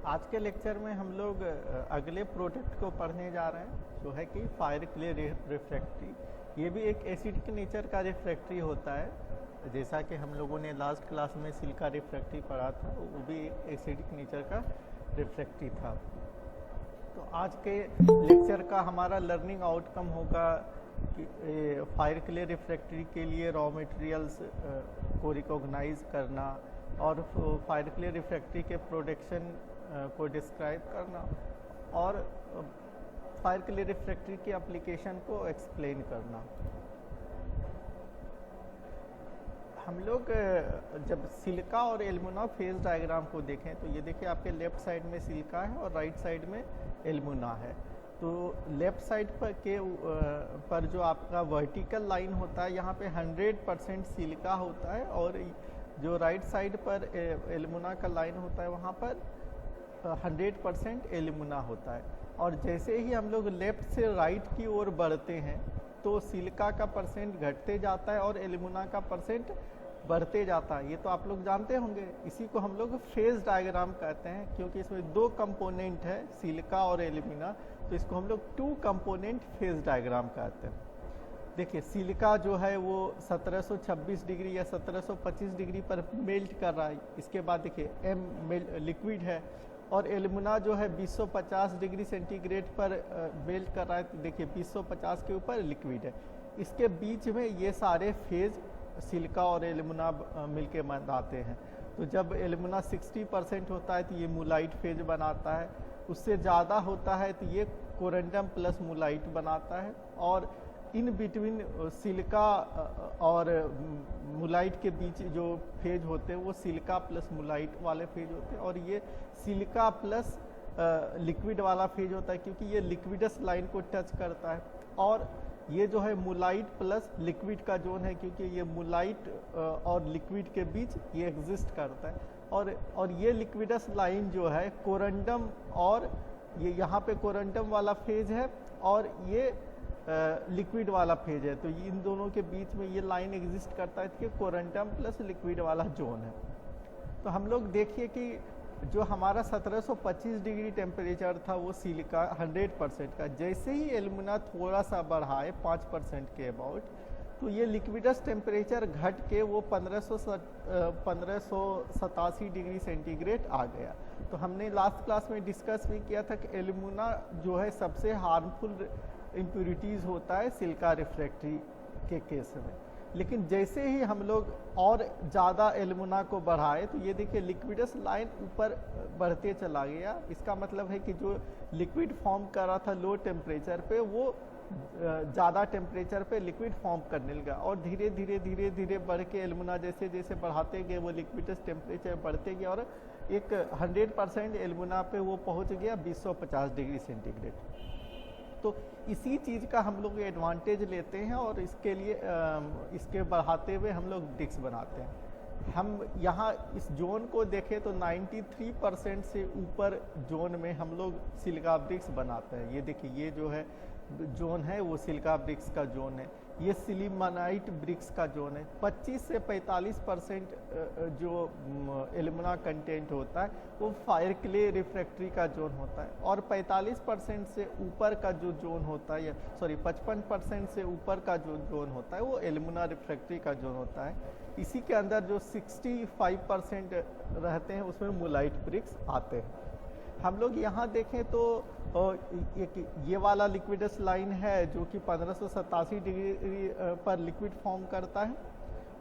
आज के लेक्चर में हम लोग अगले प्रोडक्ट को पढ़ने जा रहे हैं जो है कि फायर क्ले रिफ्रैक्ट्री। ये भी एक एसिडिक नेचर का रिफ्रैक्ट्री होता है। जैसा कि हम लोगों ने लास्ट क्लास में सिलिका रिफ्रैक्ट्री पढ़ा था, वो भी एक एसिडिक नेचर का रिफ्रैक्ट्री था। तो आज के लेक्चर का हमारा लर्निंग आउटकम होगा कि फायर क्ले रिफ्रैक्ट्री के लिए रॉ मटेरियल्स को रिकॉग्नाइज करना और फायर क्ले रिफ्रैक्ट्री के प्रोडक्शन को डिस्क्राइब करना और फायर क्ले रिफ्रैक्ट्री की एप्लीकेशन को एक्सप्लेन करना। हम लोग जब सिलिका और एल्युमिना फेज डायग्राम को देखें तो ये देखिए आपके लेफ्ट साइड में सिलिका है और राइट साइड में एल्युमिना है। तो लेफ्ट साइड पर जो आपका वर्टिकल लाइन होता है यहाँ पे 100% सिलिका होता है और जो राइट साइड पर एल्युमिना का लाइन होता है वहाँ पर 100% एल्युमिना होता है। और जैसे ही हम लोग लेफ्ट से राइट की ओर बढ़ते हैं तो सिलिका का परसेंट घटते जाता है और एल्युमिना का परसेंट बढ़ते जाता है। ये तो आप लोग जानते होंगे। इसी को हम लोग फेज डायग्राम कहते हैं क्योंकि इसमें दो कंपोनेंट है, सिलिका और एल्युमिना, तो इसको हम लोग टू कंपोनेंट फेज डायग्राम कहते हैं। देखिए सिलिका जो है वो 1726 डिग्री या 1725 डिग्री पर मेल्ट कर रहा है। इसके बाद देखिए एम लिक्विड है और एल्युमिना जो है 250 डिग्री सेंटीग्रेड पर मेल्ट कर रहा है। तो देखिए 250 के ऊपर लिक्विड है। इसके बीच में ये सारे फेज सिलिका और एल्युमिना मिलके बनाते हैं। तो जब एल्युमिना 60% होता है तो ये मुलाइट फेज बनाता है, उससे ज़्यादा होता है तो ये कोरेंडम प्लस मुलाइट बनाता है और इन बिटवीन सिलिका और मुलाइट के बीच जो फेज होते हैं वो सिलिका प्लस मुलाइट वाले फेज होते हैं और ये सिलिका प्लस लिक्विड वाला फेज होता है क्योंकि ये लिक्विडस लाइन को टच करता है। और ये जो है मुलाइट प्लस लिक्विड का जोन है क्योंकि ये मुलाइट और लिक्विड के बीच ये एग्जिस्ट करता है। और ये लिक्विडस लाइन जो है कोरेंडम और ये यहाँ पे कोरेंडम वाला फेज है और ये लिक्विड वाला फेज है। तो इन दोनों के बीच में ये लाइन एग्जिस्ट करता है कि कोरेंडम प्लस लिक्विड वाला जोन है। तो हम लोग देखिए कि जो हमारा 1725 डिग्री टेम्परेचर था वो सिलिका 100% का, जैसे ही एल्युमिना थोड़ा सा बढ़ाए 5% के अबाउट तो ये लिक्विडस टेम्परेचर घट के वो 1587 डिग्री सेंटीग्रेड आ गया। तो हमने लास्ट क्लास में डिस्कस भी किया था कि एल्युमिना जो है सबसे हार्मफुल इम्प्यूरिटीज़ होता है सिलिका रिफ्रैक्ट्री के केस में। लेकिन जैसे ही हम लोग और ज़्यादा एल्युमिना को बढ़ाए तो ये देखिए लिक्विडस लाइन ऊपर बढ़ते चला गया। इसका मतलब है कि जो लिक्विड फॉर्म कर रहा था लो टेम्परेचर पे वो ज़्यादा टेम्परेचर पे लिक्विड फॉर्म करने लगा और धीरे धीरे धीरे धीरे बढ़ के एल्युमिना जैसे जैसे बढ़ाते गए वो लिक्विडस टेम्परेचर बढ़ते गया और एक 100% एल्युमिना पे वो पहुँच गया 250 डिग्री सेंटीग्रेड। तो इसी चीज़ का हम लोग एडवांटेज लेते हैं और इसके लिए इसके बढ़ाते हुए हम लोग ब्रिक्स बनाते हैं। हम यहाँ इस जोन को देखें तो 93% से ऊपर जोन में हम लोग सिलिका ब्रिक्स बनाते हैं। ये देखिए ये जो है जोन है वो सिलिका ब्रिक्स का जोन है। ये सिलिमानाइट ब्रिक्स का जोन है। 25 से 45% जो एल्युमिना कंटेंट होता है वो फायर क्ले रिफ्रैक्ट्री का जोन होता है और 45% से ऊपर का जो जोन होता है 55% से ऊपर का जो जोन होता है वो एल्युमिना रिफ्रैक्ट्री का जोन होता है। इसी के अंदर जो 65% रहते हैं उसमें मुलाइट ब्रिक्स आते हैं। हम लोग यहाँ देखें तो ये वाला लिक्विडस लाइन है जो कि 1587 डिग्री पर लिक्विड फॉर्म करता है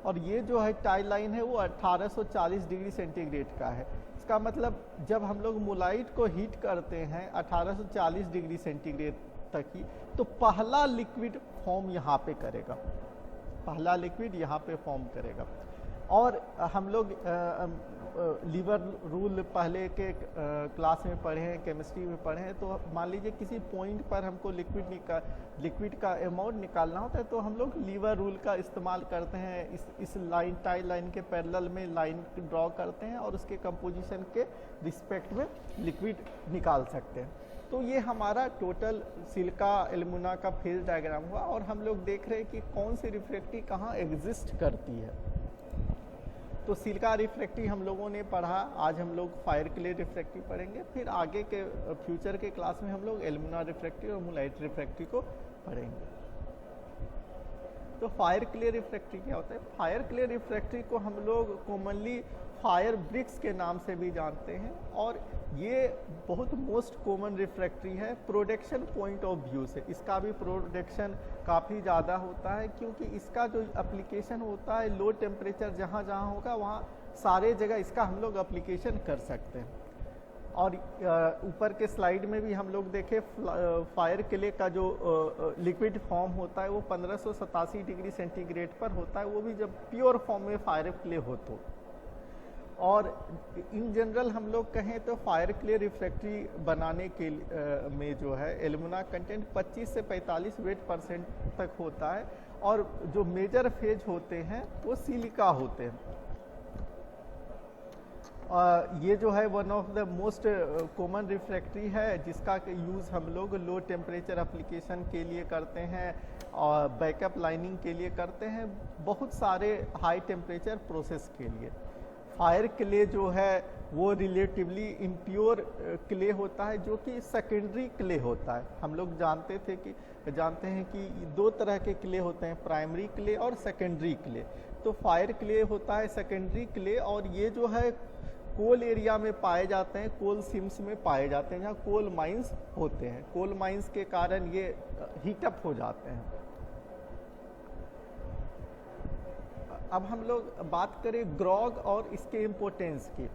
और ये जो है टाई लाइन है वो 1840 डिग्री सेंटीग्रेड का है। इसका मतलब जब हम लोग मुलाइट को हीट करते हैं 1840 डिग्री सेंटीग्रेड तक ही तो पहला लिक्विड फॉर्म यहाँ पे करेगा, पहला लिक्विड यहाँ पे फॉर्म करेगा। और हम लोग लीवर रूल पहले के क्लास में पढ़े हैं, केमिस्ट्री में पढ़े हैं। तो मान लीजिए किसी पॉइंट पर हमको लिक्विड का अमाउंट निकालना होता है तो हम लोग लीवर रूल का इस्तेमाल करते हैं। इस लाइन टाई लाइन के पैरेलल में लाइन ड्रॉ करते हैं और उसके कंपोजिशन के रिस्पेक्ट में लिक्विड निकाल सकते हैं। तो ये हमारा टोटल सिलिका एल्युमिना का फेज डायग्राम हुआ और हम लोग देख रहे हैं कि कौन सी रिफ्रैक्ट्री कहाँ एग्जिस्ट करती है। तो सिलिका रिफ्रैक्ट्री हम लोगों ने पढ़ा, आज हम लोग फायर क्ले रिफ्रैक्ट्री पढ़ेंगे, फिर आगे के फ्यूचर के क्लास में हम लोग एल्यूमिना रिफ्रैक्ट्री और मुलाइट रिफ्रैक्ट्री को पढ़ेंगे। तो फायर क्ले रिफ्रैक्ट्री क्या होता है? फायर क्ले रिफ्रैक्ट्री को हम लोग कॉमनली फायर ब्रिक्स के नाम से भी जानते हैं, और ये बहुत मोस्ट कॉमन रिफ्रैक्ट्री है प्रोडक्शन पॉइंट ऑफ व्यू से। इसका भी प्रोडक्शन काफ़ी ज़्यादा होता है, क्योंकि इसका जो एप्लीकेशन होता है लो टेम्परेचर जहाँ जहाँ होगा वहाँ सारे जगह इसका हम लोग एप्लीकेशन कर सकते हैं। और ऊपर के स्लाइड में भी हम लोग देखें फायर क्ले का जो लिक्विड फॉर्म होता है वो 1587 डिग्री सेंटीग्रेड पर होता है, वो भी जब प्योर फॉर्म में फायर क्ले हो तो। और इन जनरल हम लोग कहें तो फायर क्ले रिफ्रैक्ट्री बनाने के में जो है एल्यूमिना कंटेंट 25 से 45% तक होता है, और जो मेजर फेज होते हैं वो सिलिका होते हैं। ये जो है one of the most common refractory है, जिसका यूज़ हम लोग लो टेम्परेचर एप्लीकेशन के लिए करते हैं और बैकअप लाइनिंग के लिए करते हैं, बहुत सारे हाई टेम्परेचर प्रोसेस के लिए। फायर क्ले जो है वो रिलेटिवली इम्प्योर क्ले होता है, जो कि सेकेंडरी क्ले होता है। हम लोग जानते हैं कि दो तरह के क्ले होते हैं, प्राइमरी क्ले और सेकेंडरी क्ले। तो फायर क्ले होता है सेकेंडरी क्ले, और ये जो है कोल एरिया में पाए जाते हैं, कोल सिम्स में पाए जाते हैं, जहाँ कोल माइंस होते हैं। कोल माइंस के कारण ये हीटअप हो जाते हैं। अब हम लोग बात करें ग्रॉग और इसके इम्पोर्टेंस की।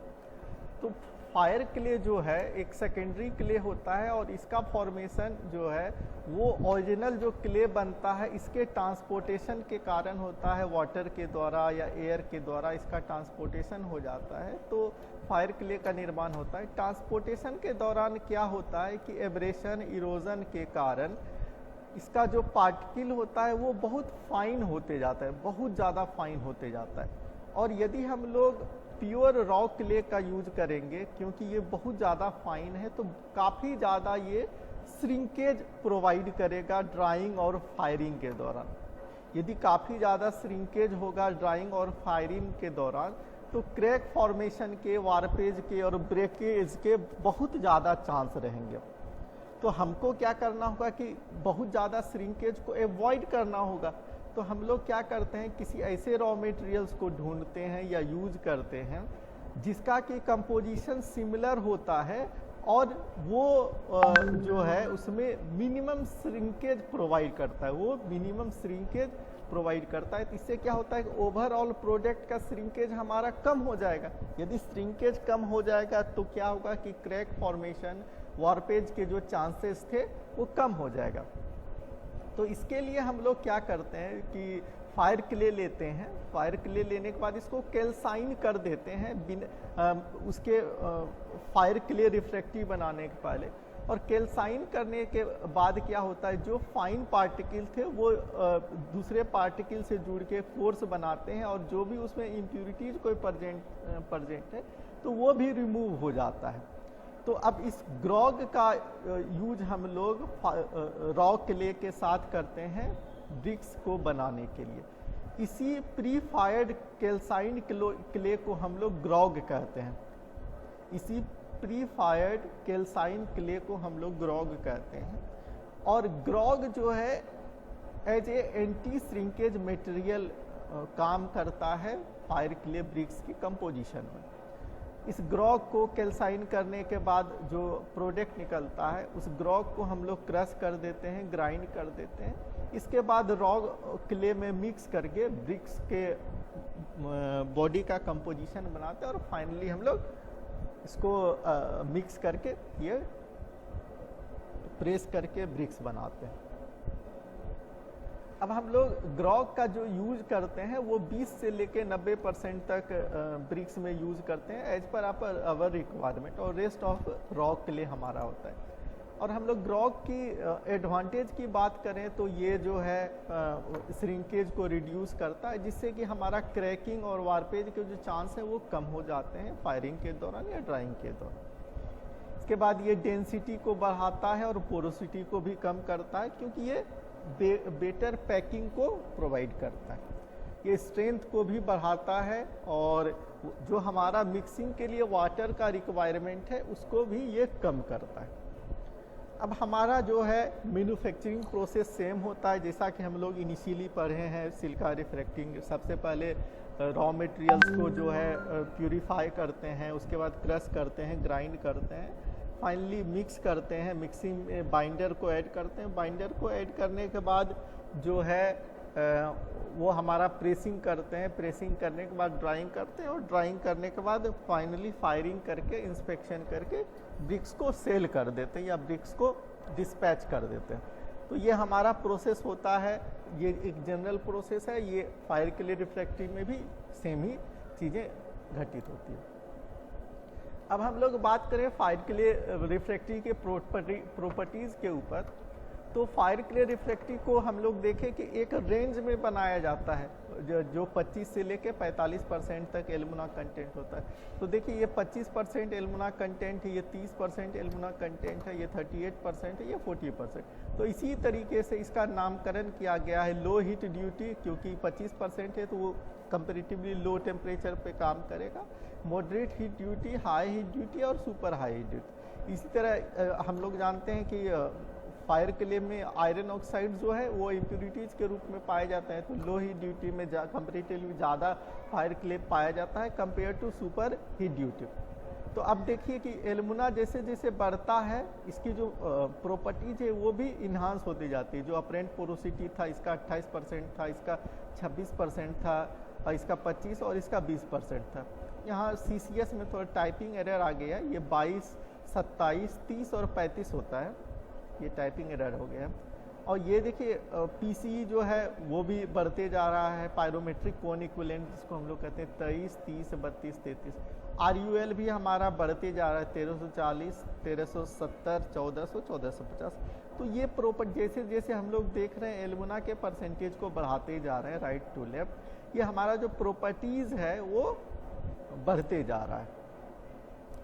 तो फायर क्ले जो है एक सेकेंडरी क्ले होता है, और इसका फॉर्मेशन जो है वो ओरिजिनल जो क्ले बनता है इसके ट्रांसपोर्टेशन के कारण होता है, वाटर के द्वारा या एयर के द्वारा इसका ट्रांसपोर्टेशन हो जाता है, तो फायर क्ले का निर्माण होता है। ट्रांसपोर्टेशन के दौरान क्या होता है कि एब्रेशन इरोजन के कारण इसका जो पार्टिकल होता है वो बहुत फाइन होते जाता है, बहुत ज़्यादा फाइन होते जाता है। और यदि हम लोग प्योर रॉ क्ले का यूज करेंगे, क्योंकि ये बहुत ज़्यादा फाइन है, तो काफ़ी ज़्यादा ये श्रिंकेज प्रोवाइड करेगा ड्राइंग और फायरिंग के दौरान। यदि काफ़ी ज़्यादा श्रिंकेज होगा ड्राइंग और फायरिंग के दौरान, तो क्रैक फॉर्मेशन के, वार्पेज के और ब्रेकेज के बहुत ज़्यादा चांस रहेंगे। तो हमको क्या करना होगा कि बहुत ज़्यादा श्रिंकेज को एवॉइड करना होगा। तो हम लोग क्या करते हैं, किसी ऐसे रॉ मटेरियल्स को ढूंढते हैं या यूज करते हैं जिसका कि कंपोजिशन सिमिलर होता है, और वो जो है उसमें मिनिमम श्रिंकेज प्रोवाइड करता है, वो मिनिमम श्रिंकेज प्रोवाइड करता है। तो इससे क्या होता है कि ओवरऑल प्रोडक्ट का श्रिंकेज हमारा कम हो जाएगा। यदि श्रिंकेज कम हो जाएगा तो क्या होगा कि क्रैक फॉर्मेशन, वार्पेज के जो चांसेस थे वो कम हो जाएगा। तो इसके लिए हम लोग क्या करते हैं कि फायर क्ले लेते हैं, फायर क्ले लेने के बाद इसको कैल्साइन कर देते हैं उसके फायर क्ले रिफ्रैक्ट्री बनाने के पहले। और कैल्साइन करने के बाद क्या होता है, जो फाइन पार्टिकल थे वो दूसरे पार्टिकल से जुड़ के फोर्स बनाते हैं, और जो भी उसमें इम्प्यूरिटीज कोई प्रेजेंट है तो वो भी रिमूव हो जाता है। तो अब इस ग्रॉग का यूज हम लोग रॉ क्ले के साथ करते हैं ब्रिक्स को बनाने के लिए। इसी प्री फायर्ड कैल्साइन क्ले को हम लोग ग्रॉग कहते हैं। इसी प्री फायर्ड कैल्साइन क्ले को हम लोग ग्रॉग कहते हैं। और ग्रॉग जो है as a anti shrinkage material काम करता है फायर क्ले ब्रिक्स की कंपोजिशन में। इस ग्रॉग को कैल्साइन करने के बाद जो प्रोडक्ट निकलता है उस ग्रॉग को हम लोग क्रश कर देते हैं, ग्राइंड कर देते हैं। इसके बाद रॉ क्ले में मिक्स करके ब्रिक्स के बॉडी का कंपोजिशन बनाते हैं, और फाइनली हम लोग इसको मिक्स करके ये प्रेस करके ब्रिक्स बनाते हैं। अब हम लोग ग्रॉग का जो यूज करते हैं वो 20 से लेके 90% तक ब्रिक्स में यूज करते हैं एज पर आवर रिक्वायरमेंट, और रेस्ट ऑफ रॉ क्ले हमारा होता है। और हम लोग ग्रॉग की एडवांटेज की बात करें तो ये जो है श्रिंकेज को रिड्यूस करता है, जिससे कि हमारा क्रैकिंग और वार्पेज के जो चांस है वो कम हो जाते हैं फायरिंग के दौरान या ड्राइंग के दौरान। इसके बाद ये डेंसिटी को बढ़ाता है और पोरोसिटी को भी कम करता है, क्योंकि ये बेटर पैकिंग को प्रोवाइड करता है। ये स्ट्रेंथ को भी बढ़ाता है और जो हमारा मिक्सिंग के लिए वाटर का रिक्वायरमेंट है उसको भी ये कम करता है। अब हमारा जो है मैन्युफैक्चरिंग प्रोसेस सेम होता है जैसा कि हम लोग इनिशियली पढ़े हैं सिलिका रिफ्रैक्टिंग। सबसे पहले रॉ मटेरियल्स को जो है प्यूरिफाई करते हैं, उसके बाद क्रश करते हैं, ग्राइंड करते हैं, फाइनली मिक्स करते हैं, मिक्सिंग में बाइंडर को ऐड करते हैं, बाइंडर को ऐड करने के बाद जो है वो हमारा प्रेसिंग करते हैं, प्रेसिंग करने के बाद ड्राइंग करते हैं और ड्राइंग करने के बाद फाइनली फायरिंग करके इंस्पेक्शन करके ब्रिक्स को सेल कर देते हैं या ब्रिक्स को डिस्पैच कर देते हैं। तो ये हमारा प्रोसेस होता है, ये एक जनरल प्रोसेस है। ये फायर क्ले रिफ्रैक्टरी में भी सेम ही चीज़ें घटित होती है। अब हम लोग बात करें फायर क्ले रिफ्रैक्टरी के प्रॉपर्टीज़ के ऊपर। तो फायर क्ले रिफ्रैक्टरी को हम लोग देखें कि एक रेंज में बनाया जाता है जो 25 से लेके 45% तक एल्युमिना कंटेंट होता है। तो देखिए ये 25% एल्युमिना कंटेंट है, ये 30% एल्युमिना कंटेंट है, ये 38% है, ये 40%। तो इसी तरीके से इसका नामकरण किया गया है लो हीट ड्यूटी, क्योंकि 25% है तो वो कंपेरेटिवली लो टेम्परेचर पे काम करेगा। Moderate heat duty, high heat duty और सुपर हाई हीट ड्यूटी। इसी तरह हम लोग जानते हैं कि फायर क्ले में आयरन ऑक्साइड जो है वो इम्प्यूरिटीज़ के रूप में पाए जाते हैं। तो लो हीट ड्यूटी में कंपेरेटिवली ज़्यादा फायर क्ले पाया जाता है compare to super heat duty. तो अब देखिए कि एल्युमिना जैसे जैसे बढ़ता है इसकी जो प्रॉपर्टीज है वो भी इन्हांस होती जाती है। जो अपरेंट पोरोसिटी था इसका 28% था, इसका 26% था, इसका 25 और इसका 20% था। यहाँ CCS में थोड़ा टाइपिंग एरर आ गया, ये 22, 27, 30 और 35 होता है, ये टाइपिंग एरर हो गया। और ये देखिए PCE जो है वो भी बढ़ते जा रहा है, पायरोमेट्रिक कोन इक्विवेलेंट जिसको हम लोग कहते हैं 23, 30, 32, 33। RUL भी हमारा बढ़ते जा रहा है 1340, 1370, 1400, 1450। तो ये प्रॉपर्टी जैसे जैसे हम लोग देख रहे हैं एल्युमिना के परसेंटेज को बढ़ाते जा रहे हैं राइट टू लेफ्ट, ये हमारा जो प्रॉपर्टीज़ है वो बढ़ते जा रहा है।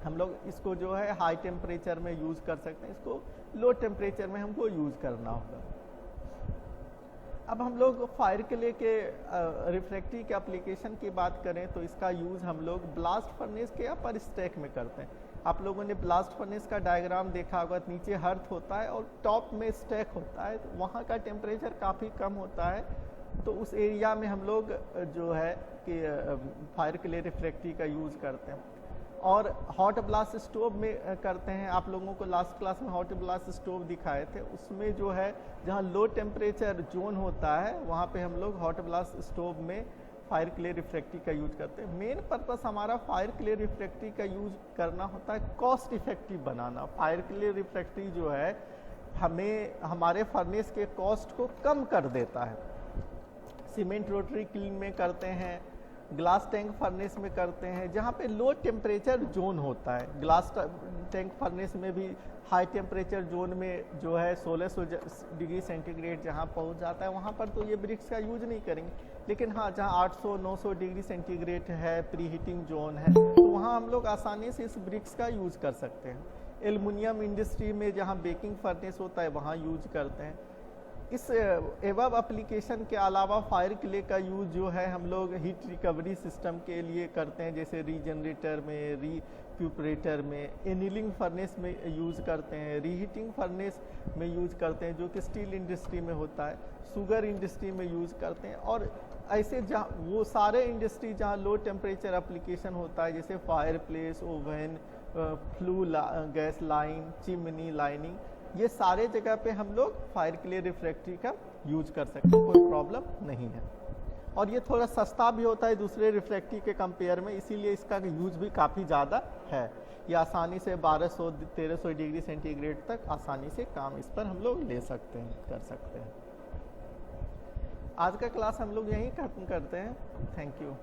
हम लोग इसको जो है हाई टेम्परेचर में यूज़ कर सकते हैं, इसको लो टेम्परेचर में हमको यूज़ करना होगा। अब हम लोग फायर क्ले के रिफ्रैक्टरी के एप्लीकेशन की बात करें तो इसका यूज़ हम लोग ब्लास्ट फर्नेस के अपर स्टैक में करते हैं। आप लोगों ने ब्लास्ट फर्नेस का डायग्राम देखा होगा, नीचे हर्थ होता है और टॉप में स्टैक होता है। तो वहाँ का टेम्परेचर काफ़ी कम होता है, तो उस एरिया में हम लोग जो है कि फायर क्ले रिफ्रैक्टरी का यूज़ करते हैं। और हॉट ब्लास्ट स्टोव में करते हैं। आप लोगों को लास्ट क्लास में हॉट ब्लास्ट स्टोव दिखाए थे, उसमें जो है जहाँ लो टेम्परेचर जोन होता है वहाँ पे हम लोग हॉट ब्लास्ट स्टोव में फायर क्ले रिफ्रैक्टरी का यूज करते हैं। मेन पर्पस हमारा फायर क्ले रिफ्रैक्टरी का यूज करना होता है कॉस्ट इफेक्टिव बनाना। फायर क्ले रिफ्रैक्टरी जो है हमें हमारे फर्नेस के कॉस्ट को कम कर देता है। सीमेंट रोटरी क्लीन में करते हैं, ग्लास टैंक फर्नेस में करते हैं, जहाँ पे लो टेम्परेचर जोन होता है। ग्लास टैंक फर्नेस में भी हाई टेम्परेचर जोन में जो है 1600 डिग्री सेंटीग्रेड जहाँ पहुँच जाता है वहाँ पर तो ये ब्रिक्स का यूज नहीं करेंगे। लेकिन हाँ, जहाँ 800-900 डिग्री सेंटीग्रेड है, प्री हीटिंग जोन है, तो वहाँ हम लोग आसानी से इस ब्रिक्स का यूज कर सकते हैं। एल्युमिनियम इंडस्ट्री में जहाँ बेकिंग फर्नेस होता है वहाँ यूज करते हैं। इस एवब एप्लीकेशन के अलावा फायर क्ले का यूज जो है हम लोग हीट रिकवरी सिस्टम के लिए करते हैं, जैसे रीजनरेटर में, रिक्यूपरेटर में, एनीलिंग फर्नेस में यूज़ करते हैं, रीहीटिंग फर्नेस में यूज़ करते हैं जो कि स्टील इंडस्ट्री में होता है, शुगर इंडस्ट्री में यूज़ करते हैं। और ऐसे जहाँ वो सारे इंडस्ट्री जहाँ लो टेम्परेचर एप्लीकेशन होता है, जैसे fire place, oven, flue gas line, chimney lining, ये सारे जगह पे हम लोग फायर क्ले रिफ्रैक्टरी का यूज कर सकते हैं, कोई प्रॉब्लम नहीं है। और ये थोड़ा सस्ता भी होता है दूसरे रिफ्रैक्टरी के कंपेयर में, इसीलिए इसका यूज भी काफ़ी ज़्यादा है। ये आसानी से 1200-1300 डिग्री सेंटीग्रेड तक आसानी से काम इस पर हम लोग ले सकते हैं, कर सकते हैं। आज का क्लास हम लोग यहीं खत्म करते हैं। Thank you.